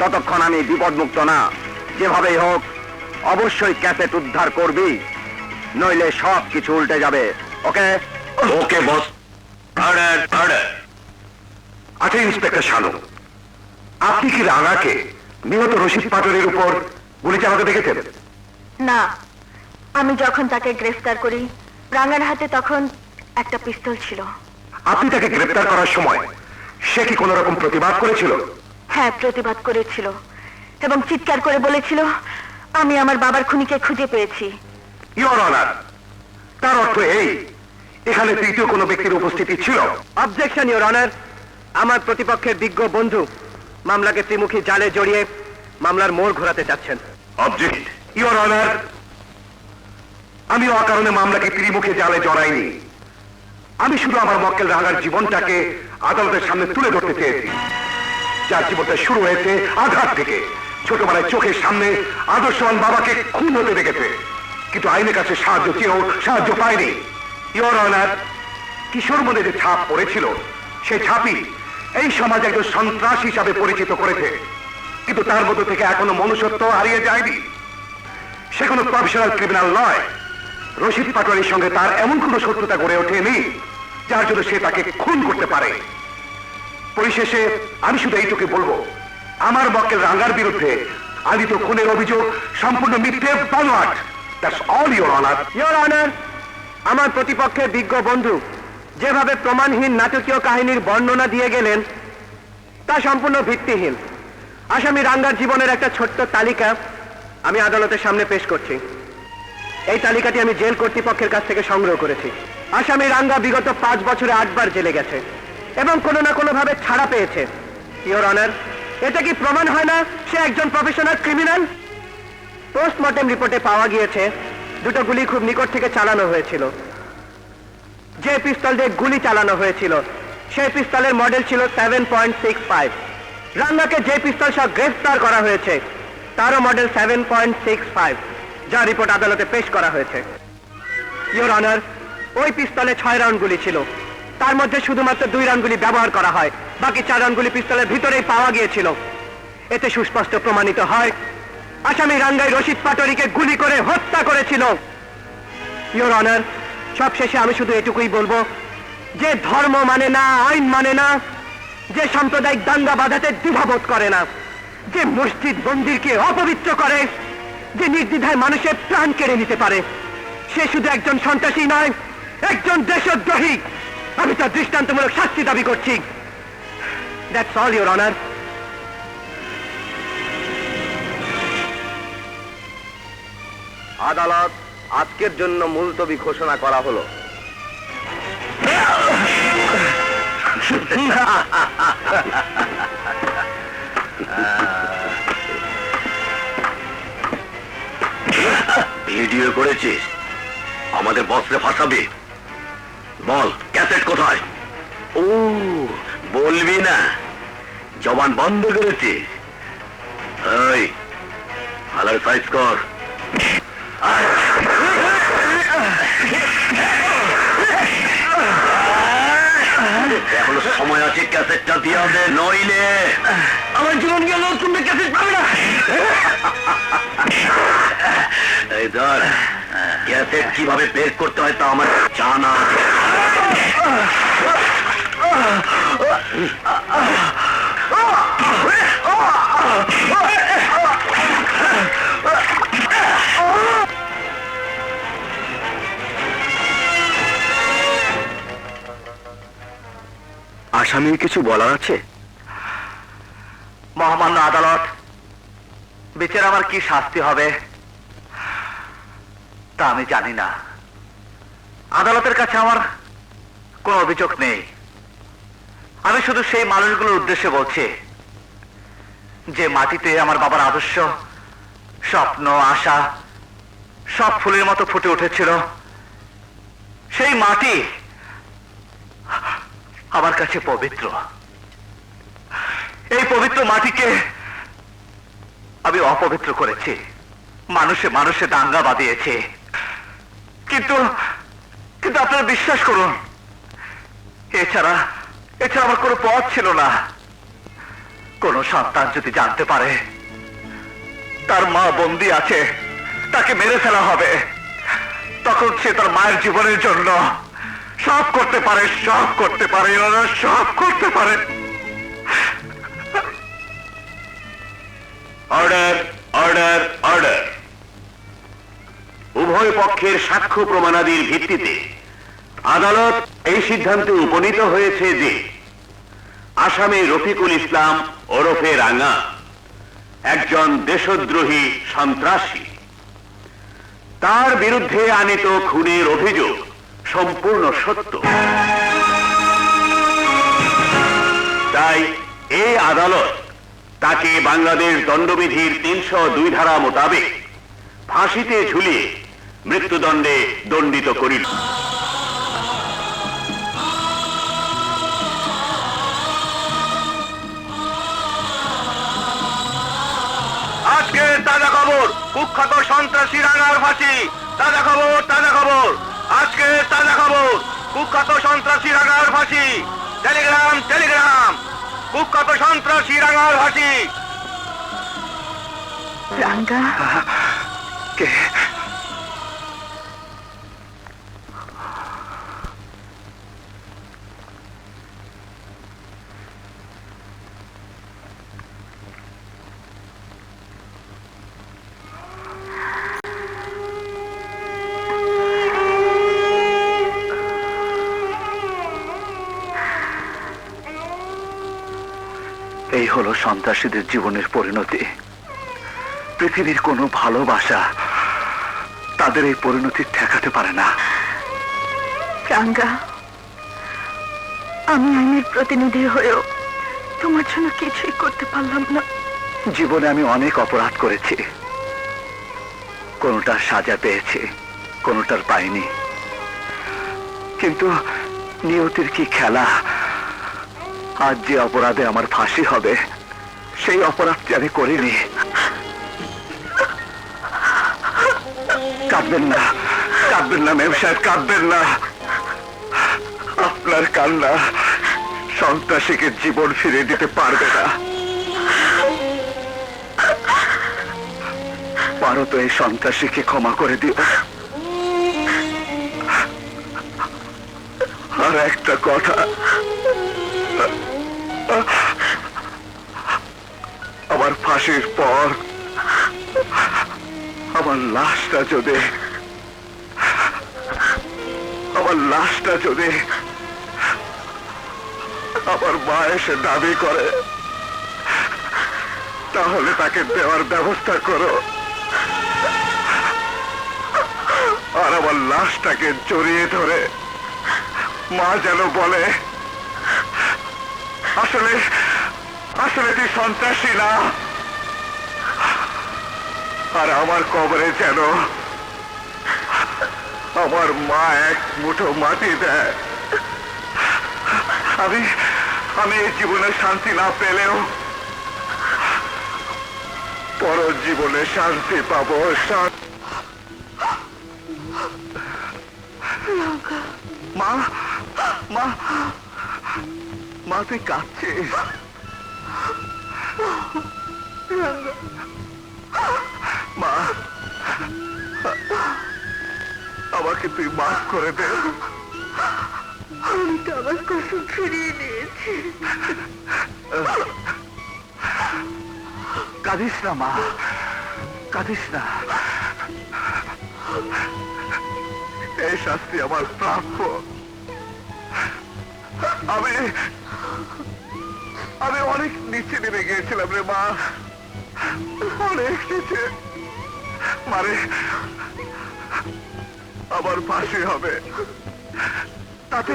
ততক্ষণ আমি বিপদমুক্ত না। যেভাবেই হোক অবশ্যই ক্যাসেট উদ্ধার করবি, নইলে সব কিছু উল্টে যাবে। Okay? Okay boss. Order order. আচ্ছা ইন্সপেক্টর শানু, আপনি কি রাঙাকে নিহত রশিদ পাটোয়ারির উপর গুলি চালাতে দেখেছেন? না, আমি যখন তাকে গ্রেফতার করি রাঙার হাতে তখন একটা পিস্তল ছিল। আপনি তাকে গ্রেফতার করার সময় সে কি কোনো রকম প্রতিবাদ করেছিল? হ্যাঁ, প্রতিবাদ করেছিল এবং চিৎকার করে বলেছিল, আমি আমার বাবার খুনিকে খুঁজে পেয়েছি। ইওর অনার, তার অর্থ এই এখানে তৃতীয় কোনো ব্যক্তির উপস্থিতি ছিল? Objection your honour. আমার প্রতিপক্ষের বিজ্ঞ বন্ধু মামলাকে ত্রিমুখী জালে জড়িয়ে মামলার মোড় ঘোরাতে চাচ্ছেন। অবজেক্ট। ইওর অনার, আমি অকারণে মামলাকে ত্রিমুখী জালে জড়াইনি। আমি শুধু আমার মক্কেল রাঙার জীবনটাকে আদালতের সামনে তুলে ধরতে চেয়েছি, যার জীবনটা শুরু হয়েছে আঘাত থেকে। ছোটবেলায় চোখের সামনে আদর্শবান বাবাকে খুন হতে দেখেছে, কিন্তু আইনের কাছে সাহায্য চেয়েও সাহায্য পায়নি। ইওর অনার, কিশোর মনে যে ছাপ পড়েছিল সেই ছাপই এই সমাজে একজন সন্ত্রাস হিসাবে পরিচিত করেছে, কিন্তু তার মধ্য থেকে এখনো মনুষ্যত্ব হারিয়ে যায়নি। সে কোনো প্রফেশনাল ক্রিমিনাল নয়। রশিদ পাটোয়ারির সঙ্গে তার এমন কোনো শত্রুতা গড়ে ওঠেনি যার জন্য সে তাকে খুন করতে পারে। পরিশেষে আমি শুধু এইটুকু বলবো, আমার মক্কেল রাঙ্গার বিরুদ্ধে আদিত খুনের অভিযোগ সম্পূর্ণ মিথ্যে, বানোয়াট। That's all your honour. Your honour, আমার প্রতিপক্ষের বিজ্ঞ বন্ধু যেভাবে প্রমাণহীন নাটকীয় কাহিনীর বর্ণনা দিয়ে গেলেন তা সম্পূর্ণ ভিত্তিহীন। আসামি রাঙ্গার জীবনের একটা ছোট্ট তালিকা আমি আদালতের সামনে পেশ করছি। এই তালিকাটি আমি জেল কর্তৃপক্ষের কাছ থেকে সংগ্রহ করেছি। আসামি রাঙ্গা বিগত 5 বছরে 8 বার জেলে গেছে এবং কোনো না কোনো ভাবে ছাড়া পেয়েছে। ইওর অনার, এটা কি প্রমাণ হয় না সে একজন প্রফেশনাল ক্রিমিনাল? পোস্টমর্টেম রিপোর্টে পাওয়া গিয়েছে দুটো গুলি খুব নিকট থেকে চালানো হয়েছিল। যে পিস্তল দিয়ে গুলি চালানো হয়েছিল সেই পিস্তলের মডেল ছিল 7.65। রাঙ্গাকে যে পিস্তল সহ গ্রেফতার করা হয়েছে তারও মডেল 7.65, যা রিপোর্ট আদালতে পেশ করা হয়েছে। ইওর অনার, ওই পিস্তলে 6 রাউন্ড গুলি ছিল, তার মধ্যে শুধুমাত্র 2 রাউন্ড গুলি ব্যবহার করা হয়, বাকি 4 রাউন্ড গুলি পিস্তলের ভিতরেই পাওয়া গিয়েছিল। এতে সুস্পষ্ট প্রমাণিত হয় আসামি রাঙ্গাই রশিদ পাটোয়ারিকে গুলি করে হত্যা করেছিল। ইওর অনার, সবশেষে আমি শুধু এটুকুই বলবো, যে ধর্ম মানে না, আইন মানে না, যে সাম্প্রদায়িক দাঙ্গা বাঁধাতে দ্বিধাবোধ করে না, যে মসজিদ মন্দিরকে অপবিত্র করে, যে নির্দ্বিধায় মানুষের প্রাণ কেড়ে নিতে পারে, সে শুধু একজন সন্ত্রাসী নয়, একজন দেশদ্রোহী। আমি তার দৃষ্টান্তমূলক শাস্তি দাবি করছি। That's all your honour. আদালত আজকের জন্য মুলতবি ঘোষণা করা হলো। ভিডিও করেছিস, আমাদের বসরে ফাঁসাবি? বল, ক্যাসেট কোথায়? ও, বলবি না? জবান বন্ধ করেছিস? এই হালার সাইজ কর। এখনো সময় আছে, ক্যাসেটটা দিয়ে দে, নইলে আমার জীবন গেল, তুমি ক্যাসেট পাবে না। এই ধর, ক্যাসেট কিভাবে বের করতে হয় তা আমার জানা আছে। আসামির কিছু বলার আছে? মহামান্য আদালত, বিচার আমার কি শাস্তি হবে তা আমি জানি না। আদালতের কাছে আমার কোনো অভিযোগ নেই। আমি শুধু সেই মানুষগুলোর উদ্দেশ্যে বলছি যে মাটিতে আমার বাবার আদর্শ, স্বপ্ন, আশা সব ফুলের মতো ফুটে উঠেছিল। সেই মাটি আমার কাছে পবিত্র। এই পবিত্র মাটিকে আমি অপবিত্র করেছি, মানুষে মানুষে দাঙ্গা বাঁধিয়েছে। কিন্তু কিন্তু আপনারা বিশ্বাস করুন, এছাড়া আমার কোনো পথ ছিল না। কোন সন্তান যদি জানতে পারে তার মা বন্দী আছে, তাকে মেরে ফেলা হবে, তখন সে তার মায়ের জীবনের জন্য সব করতে পারে, সব করতে পারে, ওরা সব করতে পারে। Order, order, order. উভয় পক্ষের সাক্ষ্য প্রমাণাদির ভিত্তিতে আদালত এই সিদ্ধান্তে উপনীত হয়েছে যে আসামি রফিকুল ইসলাম ওরফে রাঙা একজন দেশদ্রোহী সন্ত্রাসী। তার বিরুদ্ধে আনীত খুনের অভিযোগ সম্পূর্ণ সত্য। তাই এই আদালত তাকে বাংলাদেশ দণ্ডবিধির ৩০২ ধারা মোতাবেক ফাঁসিতে ঝুলিয়ে মৃত্যুদণ্ডে দণ্ডিত করিল। আজকে তাজা খবর, কুখ্যাত সন্ত্রাসী রাঙার ফাঁসি। তাজা খবর, তাজা খবর, আজকে তাজা খবর, কুখ্যাত সন্ত্রাসী রাঙার ফাঁসি। টেলিগ্রাম, টেলিগ্রাম, কুখ্যাত সন্ত্রাসী রাঙার ফাঁসি। রাঙ্গা, কে? এই হলো সন্ত্রাসীদের জীবনের পরিণতি। পৃথিবীর কোনো ভালোবাসা তাদের এই পরিণতি ঠেকাতে পারে না। রাঙ্গা, আমি আইনের প্রতিনিধি হয়েও তোমার জন্য কিছুই করতে পারলাম না। জীবনে আমি অনেক অপরাধ করেছি, কোনোটার সাজা পেয়েছি, কোনোটার পাইনি। কিন্তু নিয়তির কি খেলা, আজ যে অপরাধে আমার ফাঁসি হবে সেই অপরাধটি আমি করিনি। কাঁদবেন না, কাঁদবেন না মেম সাহেব, কাঁদবেন না। আপনার কান্না সন্ত্রাসীকে জীবন ফিরিয়ে দিতে পারবে না। পারো তো এই সন্ত্রাসীকে ক্ষমা করে দিও। আর একটা কথা, আমার ফাঁসির পর আমার লাশটা যদি আমার মা এসে দাবি করে, তাহলে তাকে দেওয়ার ব্যবস্থা করো। আর আমার লাশটাকে জড়িয়ে ধরে মা যেন বলে, আসলে আসলে তুই সন্ত্রাসী না। আর আমার কবরে যেন আমার মা এক মুঠো মাটি দেয়। আমি এই জীবনে শান্তি না পেলেও পর জীবনে শান্তি পাবো। মা, মা, মা, তুই কাঁদছিস? মা, আমাকে তুই মাফ করে দে। আমি তো আমার কসম ফিরিয়ে নিয়েছি। কাঁদিস না মা, কাঁদিস না। এই শাস্তি আমার প্রাপ্য। আমি অনেক নিচে নেমে গিয়েছিলাম রে মা, অনেক নিচে। মারে আমার ফাঁসি হবে, তাতে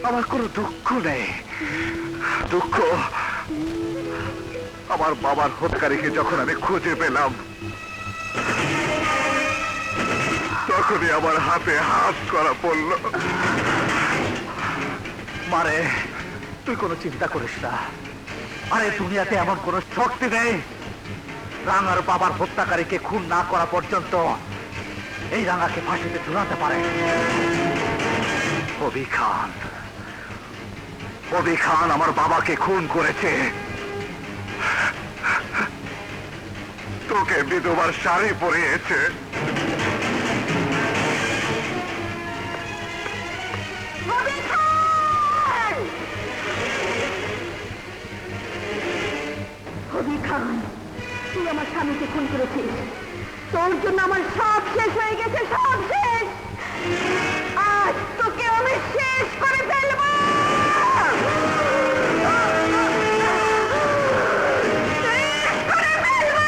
আমার কোনো দুঃখ নেই। দুঃখ আমার বাবার হত্যাকারীকে যখন আমি খুঁজে পেলাম, তখনই আমার হাতে হাত করা পড়ল। মারে, তুই কোনো চিন্তা করিস না। আরে দুনিয়াতে এমন কোন শক্তি নেই রাঙার বাবার হত্যাকারীকে খুন না করা পর্যন্ত এই রাঙাকে ফাঁসিতে ঝুলাতে পারে। কবি খান আমার বাবাকে খুন করেছে। তোকে বিধবার শাড়ি পরিয়েছে। হবি খান, তুই আমার স্বামীকে খুন করেছিস। তোর জন্য আমার সব শেষ হয়ে গেছে, সব শেষ। আজ তোকে আমি শেষ করে ফেলবো। শেষ করে ফেলবো।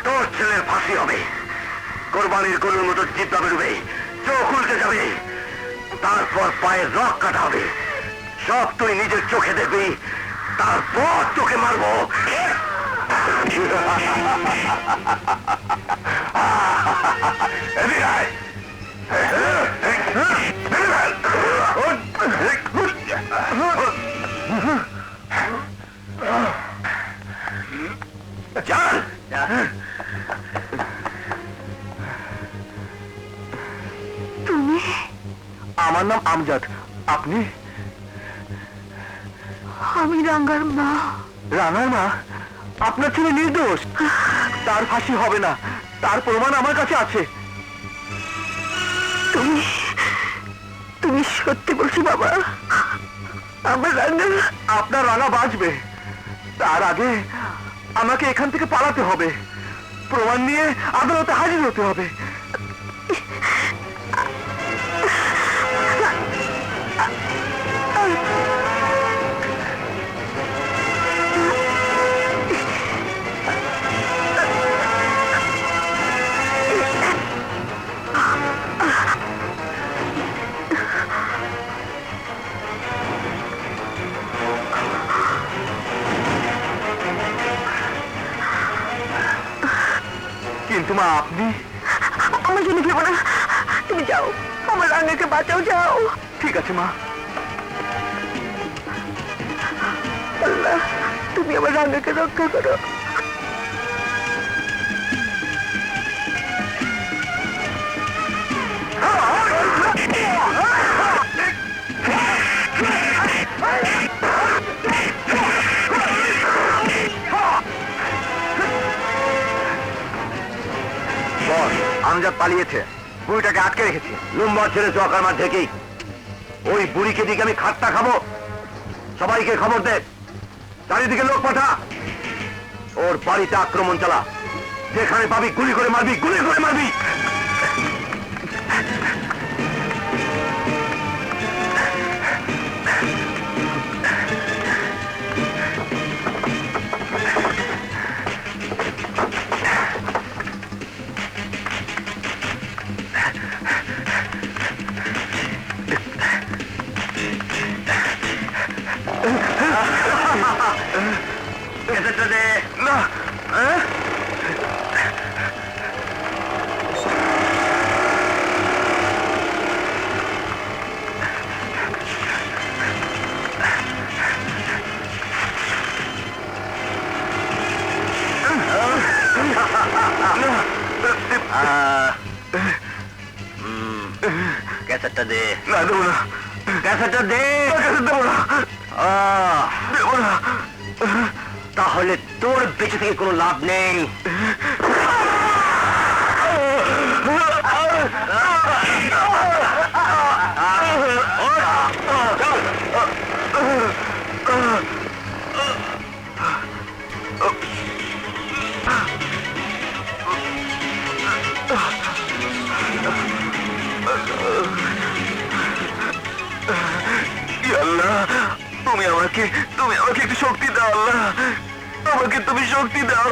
তোর ছেলের ফাঁসি হবে, কোরবানির গরুর মতো জিব্বা বেরোবে, চোখ উল্টে যাবে, তারপর পায়ের রক কাটা হবে। সব তুই নিজের চোখে দেখবি, তারপর তোকে মারবো। এদিকে আয়। চল। তুমি? আমার নাম আমজাদ। আপনি? আমি রাঙ্গার মা। রানার মা? আপনার ছেলে নির্দোষ, তার ফাঁসি হবে না, তার প্রমাণ আমার কাছে আছে। তুমি তুমি সত্যি বলছো বাবা? আমার রাঙ্গা? আপনার রাঙা বাঁচবে, তার আগে আমাকে এখান থেকে পালাতে হবে, প্রমাণ নিয়ে আদালতে হাজির হতে হবে। কিন্তু মা, আপনি? আমার জন্য ভেবো না, তুমি যাও, আমার রাঙ্গাকে বাঁচাও, যাও। ঠিক আছে মা। আল্লাহ, তুমি আমার রাঙ্গাকে রক্ষা করো। বস, আমজাদ পালিয়েছে, বুড়িটাকে আটকে রেখেছি। লুম্বর ছেড়ে চকার মার ঢেকেই ওই বুড়িকে দিকে আমি খাট্টা খাবো। সবাইকে খবর দে, চারিদিকে লোক পাঠা, ওর বাড়িতে আক্রমণ চালা, যেখানে পাবি গুলি করে মারবি, গুলি করে মারবি। ক্যাসেটটা দে। না, ক্যাসেটটা দে। না দেবো না, ক্যাসেটটা দে। ক্যাসেট দেবো না, দেবো না। তাহলে তোর বেঁচে থেকে কোনো লাভ নেই। আল্লাহ, তুমি আমাকে একটু শক্তি দাও। আল্লাহ, আমাকে তুমি শক্তি দাও।